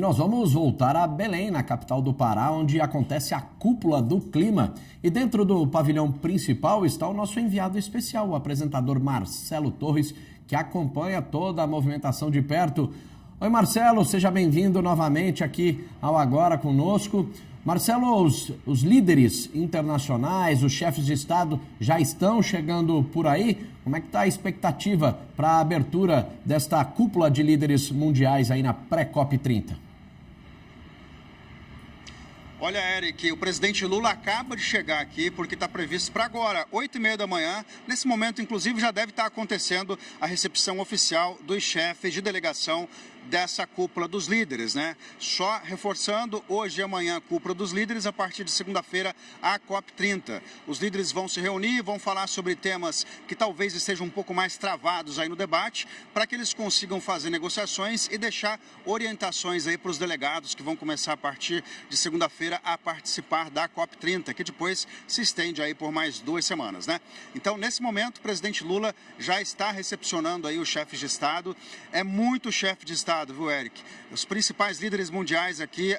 nós vamos voltar a Belém, na capital do Pará, onde acontece a Cúpula do Clima. E dentro do pavilhão principal está o nosso enviado especial, o apresentador Marcelo Torres, que acompanha toda a movimentação de perto. Oi, Marcelo, seja bem-vindo novamente aqui ao Agora conosco. Marcelo, os líderes internacionais, os chefes de Estado já estão chegando por aí? Como é que está a expectativa para a abertura desta cúpula de líderes mundiais aí na pré-COP 30? Olha, Eric, o presidente Lula acaba de chegar aqui porque está previsto para agora, 8h30 da manhã. Nesse momento, inclusive, já deve estar acontecendo a recepção oficial dos chefes de delegação dessa cúpula dos líderes, né? Só reforçando, hoje e amanhã a cúpula dos líderes, a partir de segunda-feira a COP30. Os líderes vão se reunir, vão falar sobre temas que talvez estejam um pouco mais travados aí no debate, para que eles consigam fazer negociações e deixar orientações aí para os delegados que vão começar a partir de segunda-feira a participar da COP30, que depois se estende aí por mais 2 semanas, né? Então, nesse momento, o presidente Lula já está recepcionando aí os chefes de Estado. É muito chefe de Estado, viu, Eric? Os principais líderes mundiais aqui,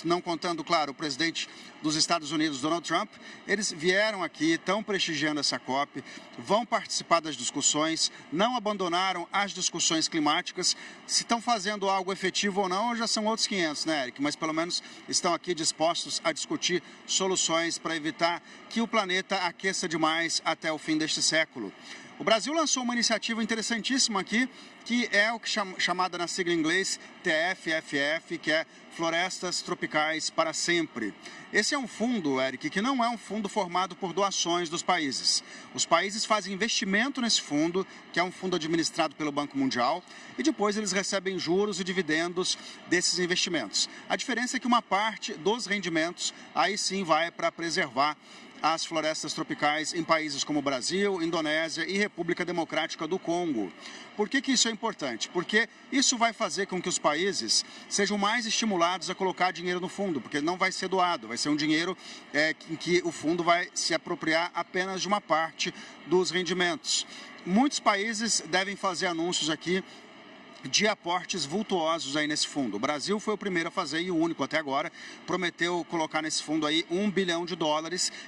não contando, claro, o presidente dos Estados Unidos, Donald Trump, eles vieram aqui, estão prestigiando essa COP, vão participar das discussões, não abandonaram as discussões climáticas. Se estão fazendo algo efetivo ou não, já são outros 500, né, Eric? Mas pelo menos estão aqui dispostos a discutir soluções para evitar que o planeta aqueça demais até o fim deste século. O Brasil lançou uma iniciativa interessantíssima aqui, que é o que chamada na sigla em inglês TFFF, que é Florestas Tropicais para Sempre. Esse é um fundo, Eric, que não é um fundo formado por doações dos países. Os países fazem investimento nesse fundo, que é um fundo administrado pelo Banco Mundial, e depois eles recebem juros e dividendos desses investimentos. A diferença é que uma parte dos rendimentos aí sim vai para preservar as florestas tropicais em países como Brasil, Indonésia e República Democrática do Congo. Por que isso é importante? Porque isso vai fazer com que os países sejam mais estimulados a colocar dinheiro no fundo, porque não vai ser doado, vai ser um dinheiro em que o fundo vai se apropriar apenas de uma parte dos rendimentos. Muitos países devem fazer anúncios aqui de aportes vultuosos aí nesse fundo. O Brasil foi o primeiro a fazer e o único até agora, prometeu colocar nesse fundo aí US$1 bilhão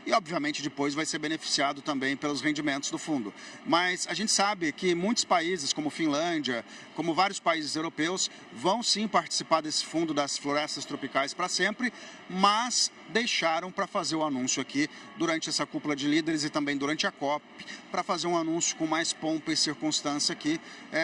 e obviamente depois vai ser beneficiado também pelos rendimentos do fundo. Mas a gente sabe que muitos países, como Finlândia, como vários países europeus, vão sim participar desse fundo das florestas tropicais para sempre, mas deixaram para fazer o anúncio aqui durante essa cúpula de líderes e também durante a COP, para fazer um anúncio com mais pompa e circunstância aqui,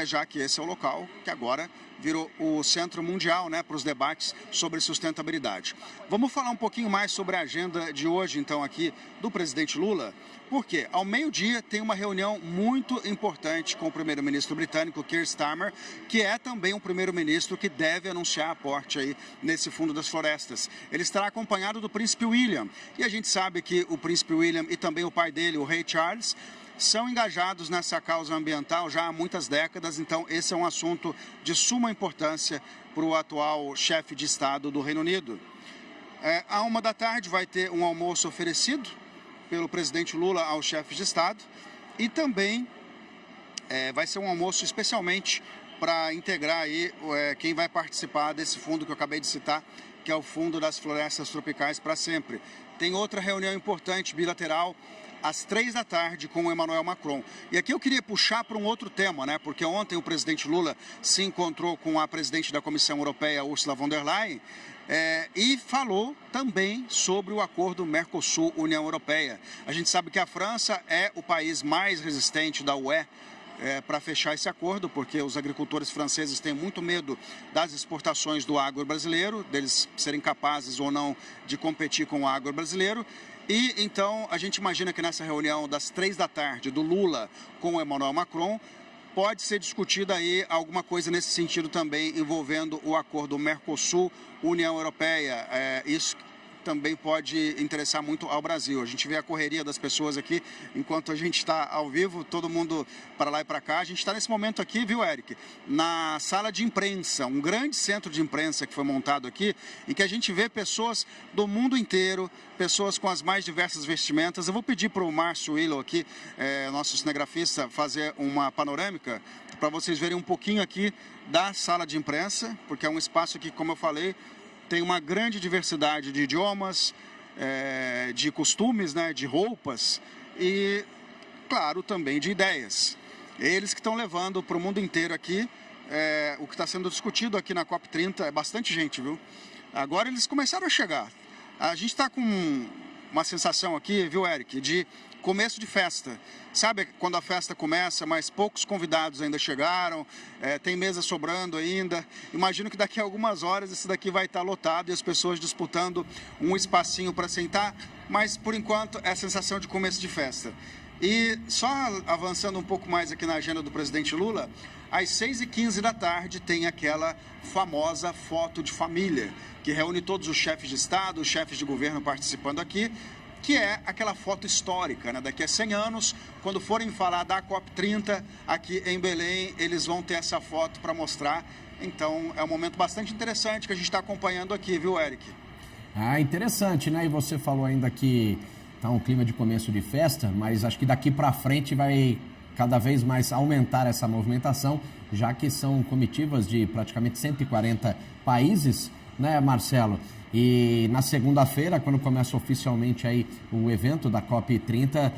já que esse é o local que agora virou o centro mundial, né, para os debates sobre sustentabilidade. Vamos falar um pouquinho mais sobre a agenda de hoje, então, aqui do presidente Lula, porque ao meio-dia tem uma reunião muito importante com o primeiro-ministro britânico, Keir Starmer, que é também um primeiro-ministro que deve anunciar aporte aí nesse fundo das florestas. Ele estará acompanhado do príncipe William, e a gente sabe que o príncipe William e também o pai dele, o rei Charles, são engajados nessa causa ambiental já há muitas décadas, então esse é um assunto de suma importância para o atual chefe de Estado do Reino Unido. À 1h da tarde vai ter um almoço oferecido pelo presidente Lula aos chefes de Estado e também vai ser um almoço especialmente para integrar aí quem vai participar desse fundo que eu acabei de citar, que é o Fundo das Florestas Tropicais para Sempre. Tem outra reunião importante bilateral às 3 da tarde com o Emmanuel Macron. E aqui eu queria puxar para um outro tema, né? Porque ontem o presidente Lula se encontrou com a presidente da Comissão Europeia, Ursula von der Leyen, e falou também sobre o acordo Mercosul-União Europeia. A gente sabe que a França é o país mais resistente da UE para fechar esse acordo, porque os agricultores franceses têm muito medo das exportações do agro brasileiro, deles serem capazes ou não de competir com o agro brasileiro. E então a gente imagina que nessa reunião das 3 da tarde do Lula com o Emmanuel Macron pode ser discutida aí alguma coisa nesse sentido também envolvendo o acordo Mercosul-União Europeia. Isso também pode interessar muito ao Brasil. A gente vê a correria das pessoas aqui, enquanto a gente está ao vivo, todo mundo para lá e para cá. A gente está nesse momento aqui, viu, Eric? Na sala de imprensa, um grande centro de imprensa que foi montado aqui, em que a gente vê pessoas do mundo inteiro, pessoas com as mais diversas vestimentas. Eu vou pedir para o Márcio Willow aqui, nosso cinegrafista, fazer uma panorâmica para vocês verem um pouquinho aqui da sala de imprensa, porque é um espaço que, como eu falei, tem uma grande diversidade de idiomas, de costumes, né, de roupas e, claro, também de ideias. Eles que estão levando para o mundo inteiro aqui o que está sendo discutido aqui na COP30. É bastante gente, viu? Agora eles começaram a chegar. A gente está com uma sensação aqui, viu, Eric, de começo de festa. Sabe quando a festa começa, mas poucos convidados ainda chegaram, tem mesa sobrando ainda. Imagino que daqui a algumas horas esse daqui vai estar lotado e as pessoas disputando um espacinho para sentar, mas por enquanto é a sensação de começo de festa. E só avançando um pouco mais aqui na agenda do presidente Lula, às 6h15 da tarde tem aquela famosa foto de família, que reúne todos os chefes de Estado, os chefes de governo participando aqui, que é aquela foto histórica, né? Daqui a 100 anos, quando forem falar da COP30 aqui em Belém, eles vão ter essa foto para mostrar. Então, é um momento bastante interessante que a gente está acompanhando aqui, viu, Eric? Ah, interessante, né? E você falou ainda que tá um clima de começo de festa, mas acho que daqui para frente vai cada vez mais aumentar essa movimentação, já que são comitivas de praticamente 140 países, né, Marcelo? E na segunda-feira, quando começa oficialmente aí o evento da COP30,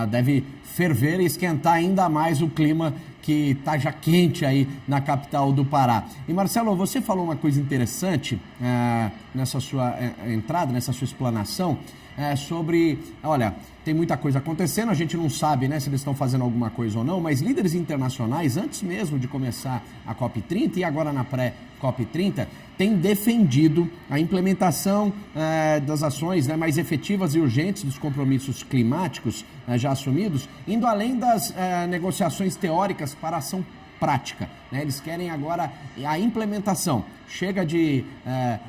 deve ferver e esquentar ainda mais o clima que está já quente aí na capital do Pará. E Marcelo, você falou uma coisa interessante nessa sua entrada, nessa sua explanação, sobre, olha, tem muita coisa acontecendo, a gente não sabe, né, se eles estão fazendo alguma coisa ou não, mas líderes internacionais, antes mesmo de começar a COP30 e agora na pré-COP30, têm defendido a implementação das ações, né, mais efetivas e urgentes dos compromissos climáticos já assumidos, indo além das negociações teóricas para a ação prática, né? Eles querem agora a implementação. Chega de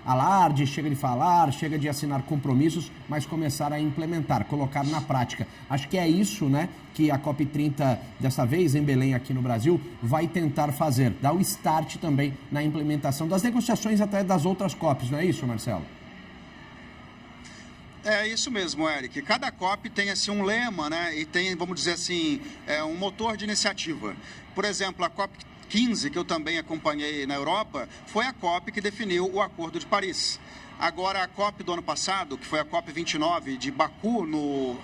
alarde, chega de falar, chega de assinar compromissos, mas começar a implementar, colocar na prática. Acho que é isso, né, que a COP30, dessa vez em Belém, aqui no Brasil, vai tentar fazer. Dar o start também na implementação das negociações até das outras COPs, não é isso, Marcelo? É isso mesmo, Eric. Cada COP tem assim um lema, né? E tem, vamos dizer assim, um motor de iniciativa. Por exemplo, a COP15, que eu também acompanhei na Europa, foi a COP que definiu o Acordo de Paris. Agora, a COP do ano passado, que foi a COP29 de Baku, no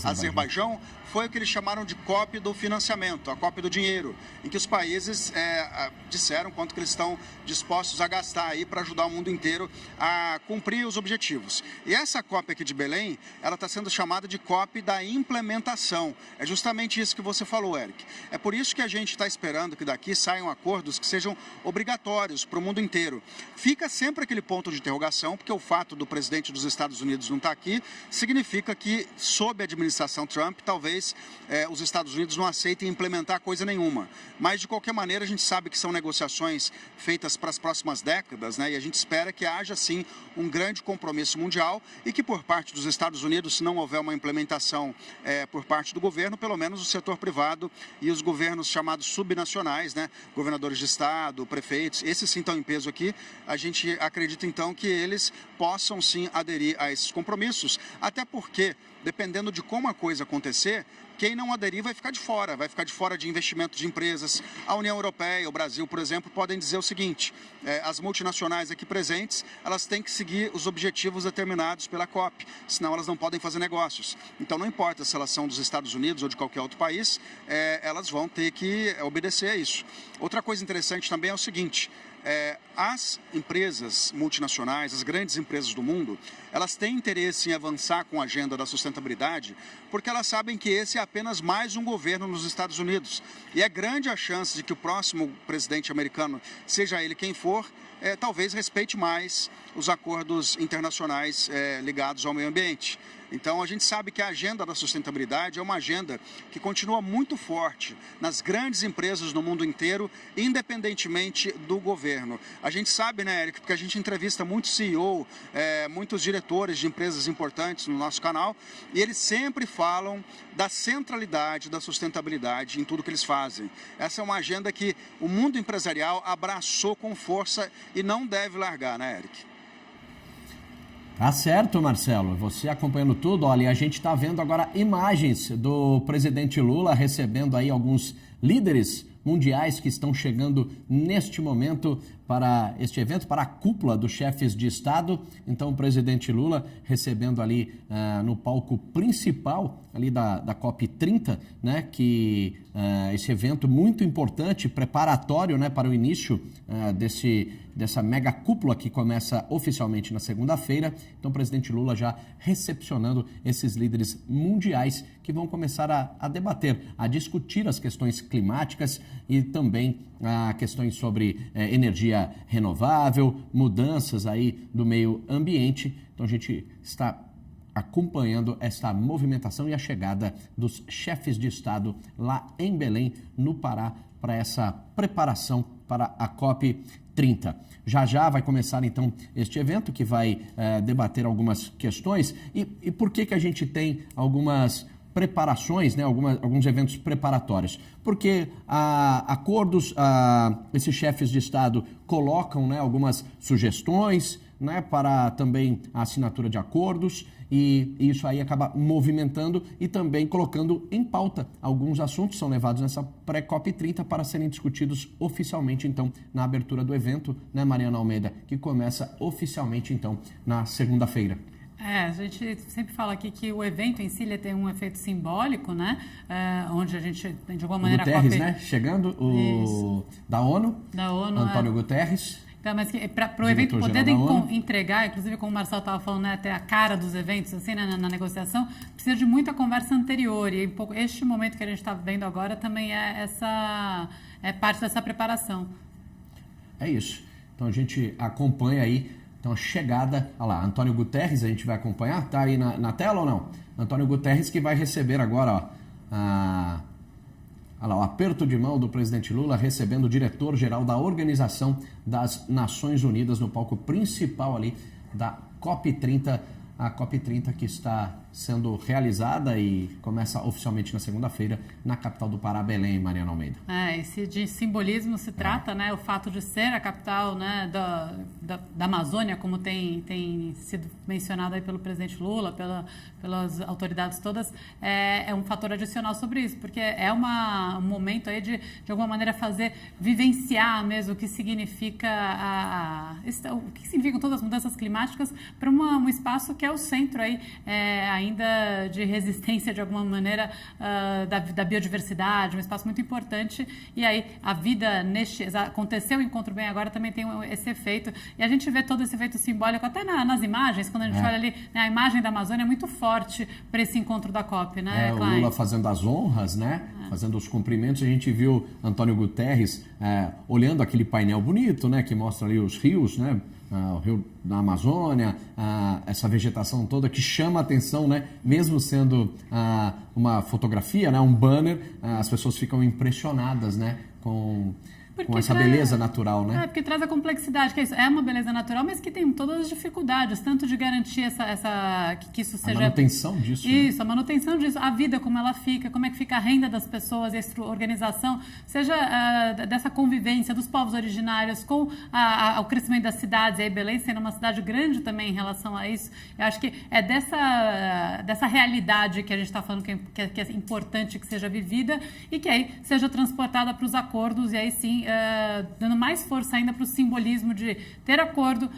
Azerbaijão, foi o que eles chamaram de COP do financiamento, a COP do dinheiro, em que os países disseram quanto que eles estão dispostos a gastar aí para ajudar o mundo inteiro a cumprir os objetivos. E essa COP aqui de Belém, ela está sendo chamada de COP da implementação. É justamente isso que você falou, Eric. É por isso que a gente está esperando que daqui saiam acordos que sejam obrigatórios para o mundo inteiro. Fica sempre aquele ponto de interrogação, porque o fato do presidente dos Estados Unidos não estar aqui significa que, sob a administração Trump, talvez os Estados Unidos não aceitem implementar coisa nenhuma. Mas, de qualquer maneira, a gente sabe que são negociações feitas para as próximas décadas, né? E a gente espera que haja, sim, um grande compromisso mundial e que, por parte dos Estados Unidos, se não houver uma implementação por parte do governo, pelo menos o setor privado e os governos chamados subnacionais, né? Governadores de estado, prefeitos, esses sim estão em peso aqui. A gente acredita, então, que eles possam, sim, aderir a esses compromissos, até porque, dependendo de como a coisa acontecer, quem não aderir vai ficar de fora de investimento de empresas. A União Europeia, o Brasil, por exemplo, podem dizer o seguinte: as multinacionais aqui presentes, elas têm que seguir os objetivos determinados pela COP, senão elas não podem fazer negócios. Então, não importa se elas são dos Estados Unidos ou de qualquer outro país, elas vão ter que obedecer a isso. Outra coisa interessante também é o seguinte: as empresas multinacionais, as grandes empresas do mundo, elas têm interesse em avançar com a agenda da sustentabilidade porque elas sabem que esse é apenas mais um governo nos Estados Unidos. E é grande a chance de que o próximo presidente americano, seja ele quem for, talvez respeite mais os acordos internacionais ligados ao meio ambiente. Então, a gente sabe que a agenda da sustentabilidade é uma agenda que continua muito forte nas grandes empresas no mundo inteiro, independentemente do governo. A gente sabe, né, Eric, porque a gente entrevista muitos CEO, muitos diretores de empresas importantes no nosso canal, e eles sempre falam da centralidade da sustentabilidade em tudo que eles fazem. Essa é uma agenda que o mundo empresarial abraçou com força e não deve largar, né, Eric? Tá certo, Marcelo. Você acompanhando tudo, olha, a gente está vendo agora imagens do presidente Lula recebendo aí alguns líderes mundiais que estão chegando neste momento para este evento, para a cúpula dos chefes de Estado. Então, o presidente Lula recebendo ali no palco principal ali da COP30, né, que esse evento muito importante, preparatório, né, para o início dessa mega cúpula que começa oficialmente na segunda-feira. Então, o presidente Lula já recepcionando esses líderes mundiais que vão começar a debater, a discutir as questões climáticas e também questões sobre energia renovável, mudanças aí do meio ambiente. Então, a gente está acompanhando esta movimentação e a chegada dos chefes de Estado lá em Belém, no Pará, para essa preparação para a COP30. Já vai começar, então, este evento que vai debater algumas questões. E por que a gente tem algumas preparações, né, alguns eventos preparatórios? Porque acordos, esses chefes de Estado colocam, né, algumas sugestões, né, para também a assinatura de acordos, e isso aí acaba movimentando e também colocando em pauta alguns assuntos que são levados nessa pré-COP30 para serem discutidos oficialmente, então, na abertura do evento, né, Mariana Almeida, que começa oficialmente, então, na segunda-feira. A gente sempre fala aqui que o evento em si ele tem um efeito simbólico, né? Onde a gente, de alguma maneira... Guterres, né? Chegando, da ONU, Antônio Guterres. Então, mas para o evento poder entregar, inclusive como o Marcelo estava falando, né, até a cara dos eventos, assim, né, na negociação, precisa de muita conversa anterior. E um pouco, este momento que a gente está vendo agora também é parte dessa preparação. É isso. Então a gente acompanha aí, então, a chegada, olha lá, Antônio Guterres, a gente vai acompanhar, tá aí na tela ou não? Antônio Guterres que vai receber agora, olha lá, o aperto de mão do presidente Lula recebendo o diretor-geral da Organização das Nações Unidas no palco principal ali da COP30, a COP30 que está sendo realizada e começa oficialmente na segunda-feira na capital do Pará, Belém, Mariana Almeida. Esse de simbolismo se trata, né, o fato de ser a capital, né, da Amazônia, como tem sido mencionado aí pelo presidente Lula, pelas autoridades todas, é um fator adicional sobre isso, porque é um momento aí de alguma maneira vivenciar mesmo o que significa o que significam todas as mudanças climáticas para um espaço que é o centro aí, ainda de resistência de alguma maneira da biodiversidade, um espaço muito importante. E aí a vida aconteceu o encontro bem agora, também tem esse efeito, e a gente vê todo esse efeito simbólico até nas imagens, quando a gente olha ali, né, a imagem da Amazônia é muito forte para esse encontro da COP, né, o Lula fazendo as honras, né, fazendo os cumprimentos. A gente viu Antônio Guterres olhando aquele painel bonito, né, que mostra ali os rios, né, o rio da Amazônia, essa vegetação toda que chama a atenção, né? Mesmo sendo uma fotografia, né? Um banner, as pessoas ficam impressionadas, né? Com essa beleza natural, né? Porque traz a complexidade, que é uma beleza natural, mas que tem todas as dificuldades, tanto de garantir que isso seja... A manutenção disso. Isso, né? A manutenção disso, a vida, como ela fica, como é que fica a renda das pessoas, a organização, seja dessa convivência dos povos originários com o crescimento das cidades, e aí Belém sendo uma cidade grande também em relação a isso. Eu acho que é dessa realidade que a gente está falando que é importante que seja vivida e que aí seja transportada para os acordos, e aí sim dando mais força ainda para o simbolismo de ter acordo,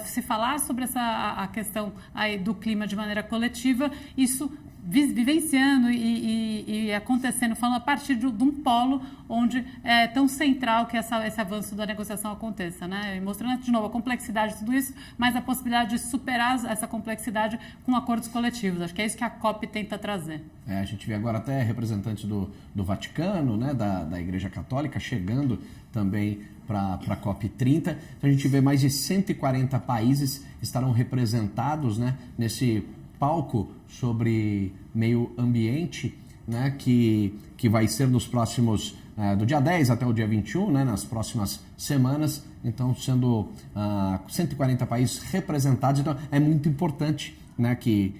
se falar sobre a questão aí do clima de maneira coletiva, isso vivenciando e acontecendo, falando a partir de um polo onde é tão central que esse avanço da negociação aconteça, né? E mostrando de novo a complexidade de tudo isso, mas a possibilidade de superar essa complexidade com acordos coletivos. Acho que é isso que a COP tenta trazer. A gente vê agora até representantes do Vaticano, né, da Igreja Católica, chegando também para a COP30. Então a gente vê mais de 140 países estarão representados, né, nesse palco sobre meio ambiente, né, que vai ser nos próximos, do dia 10 até o dia 21, né, nas próximas semanas, então sendo 140 países representados, então é muito importante, né, que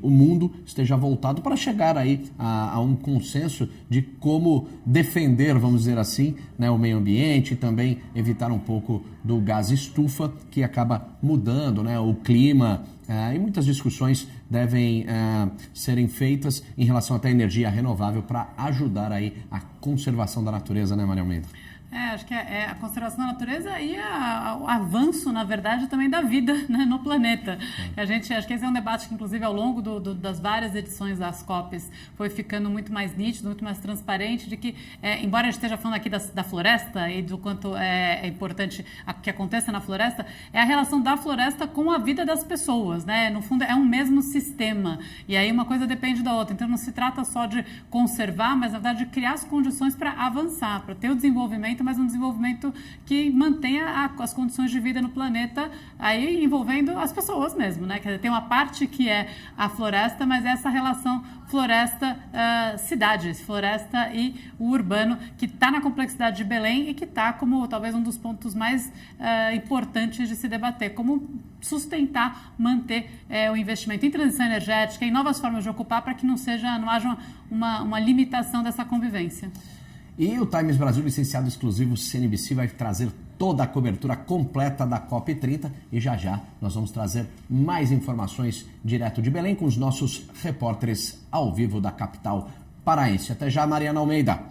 o mundo esteja voltado para chegar aí a um consenso de como defender, vamos dizer assim, né, o meio ambiente e também evitar um pouco do gás estufa que acaba mudando, né, o clima, e muitas discussões devem serem feitas em relação até à energia renovável para ajudar aí a conservação da natureza, né, Maria Almeida? Acho que é a conservação da natureza e o avanço, na verdade, também da vida, né, no planeta. Acho que esse é um debate que, inclusive, ao longo das várias edições das COPs foi ficando muito mais nítido, muito mais transparente, de que, embora a gente esteja falando aqui da floresta e do quanto é importante que aconteça na floresta, é a relação da floresta com a vida das pessoas, né? No fundo, é um mesmo sistema. E aí uma coisa depende da outra. Então, não se trata só de conservar, mas, na verdade, de criar as condições para avançar, para ter o desenvolvimento, mas um desenvolvimento que mantenha as condições de vida no planeta, aí envolvendo as pessoas mesmo, né? Quer dizer, tem uma parte que é a floresta, mas essa relação floresta-cidade, floresta e o urbano, que está na complexidade de Belém e que está como talvez um dos pontos mais importantes de se debater, como sustentar, manter o investimento em transição energética, em novas formas de ocupar, para que não haja uma limitação dessa convivência. E o Times Brasil, licenciado exclusivo CNBC, vai trazer toda a cobertura completa da COP30 e já nós vamos trazer mais informações direto de Belém com os nossos repórteres ao vivo da capital paraense. Até já, Mariana Almeida.